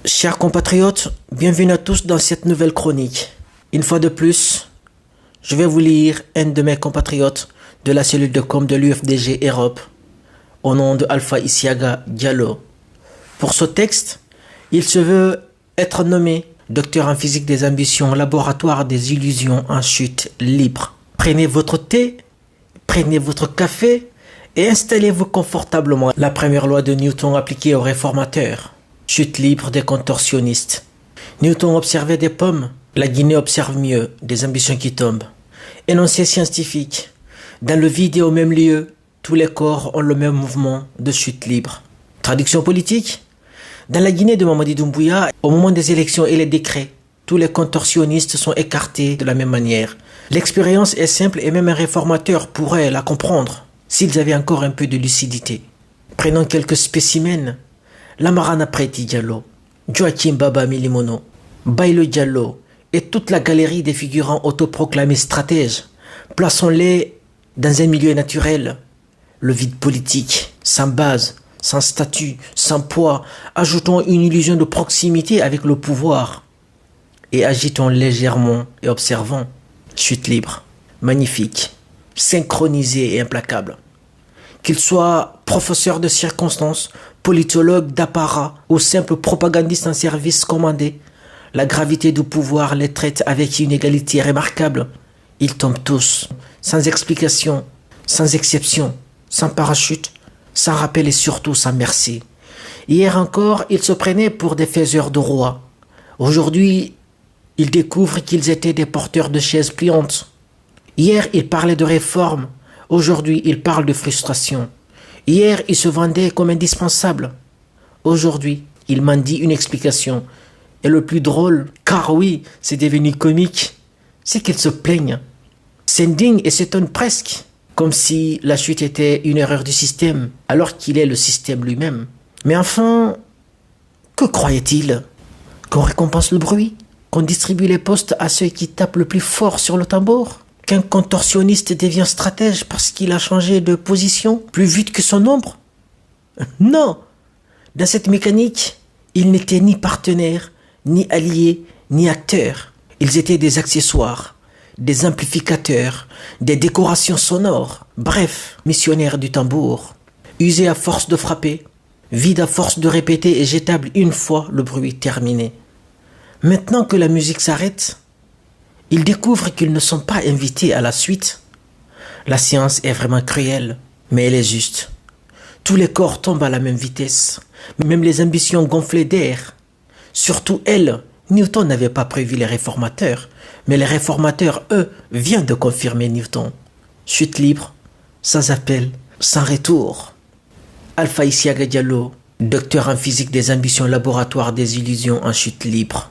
Chers compatriotes, bienvenue à tous dans cette nouvelle chronique. Une fois de plus, je vais vous lire un de mes compatriotes de la cellule de com de l'UFDG Europe, au nom de Alpha Isiaga Diallo. Pour ce texte, il se veut être nommé docteur en physique des ambitions, laboratoire des illusions en chute libre. Prenez votre thé, prenez votre café et installez-vous confortablement. La première loi de Newton appliquée aux réformateurs. Chute libre des contorsionnistes. Newton observait des pommes. La Guinée observe mieux des ambitions qui tombent. Énoncé scientifique. Dans le vide et au même lieu, tous les corps ont le même mouvement de chute libre. Traduction politique. Dans la Guinée de Mamadi Doumbouya, au moment des élections et les décrets, tous les contorsionnistes sont écartés de la même manière. L'expérience est simple et même un réformateur pourrait la comprendre s'ils avaient encore un peu de lucidité. Prenons quelques spécimens. Lamarana Preti Diallo, Joachim Baba Milimono, Bailo Diallo et toute la galerie des figurants autoproclamés stratèges. Plaçons-les dans un milieu naturel, le vide politique, sans base, sans statut, sans poids. Ajoutons une illusion de proximité avec le pouvoir et agitons légèrement et observons. Chute libre, magnifique, synchronisé et implacable. Qu'il soit professeur de circonstances, politologue d'apparat ou simple propagandiste en service commandé, la gravité du pouvoir les traite avec une égalité remarquable. Ils tombent tous, sans explication, sans exception, sans parachute, sans rappel et surtout sans merci. Hier encore, ils se prenaient pour des faiseurs de rois. Aujourd'hui, ils découvrent qu'ils étaient des porteurs de chaises pliantes. Hier, ils parlaient de réforme. Aujourd'hui, ils parlent de frustration. Hier, ils se vendaient comme indispensables. Aujourd'hui, ils mendient une explication. Et le plus drôle, car oui, c'est devenu comique, c'est qu'ils se plaignent, s'indignent et s'étonnent presque, comme si la chute était une erreur du système, alors qu'il est le système lui-même. Mais enfin, que croyait-il? Qu'on récompense le bruit? Qu'on distribue les postes à ceux qui tapent le plus fort sur le tambour? Qu'un contorsionniste devient stratège parce qu'il a changé de position plus vite que son ombre? Non! Dans cette mécanique, ils n'étaient ni partenaires, ni alliés, ni acteurs. Ils étaient des accessoires, des amplificateurs, des décorations sonores, bref, missionnaires du tambour. Usés à force de frapper, vides à force de répéter et jetables une fois le bruit terminé. Maintenant que la musique s'arrête, ils découvrent qu'ils ne sont pas invités à la suite. La science est vraiment cruelle, mais elle est juste. Tous les corps tombent à la même vitesse, même les ambitions gonflées d'air. Surtout elles, Newton n'avait pas prévu les réformateurs, mais les réformateurs, eux, viennent de confirmer Newton. Chute libre, sans appel, sans retour. Alpha Isiaga Diallo, docteur en physique des ambitions, laboratoire des illusions en chute libre.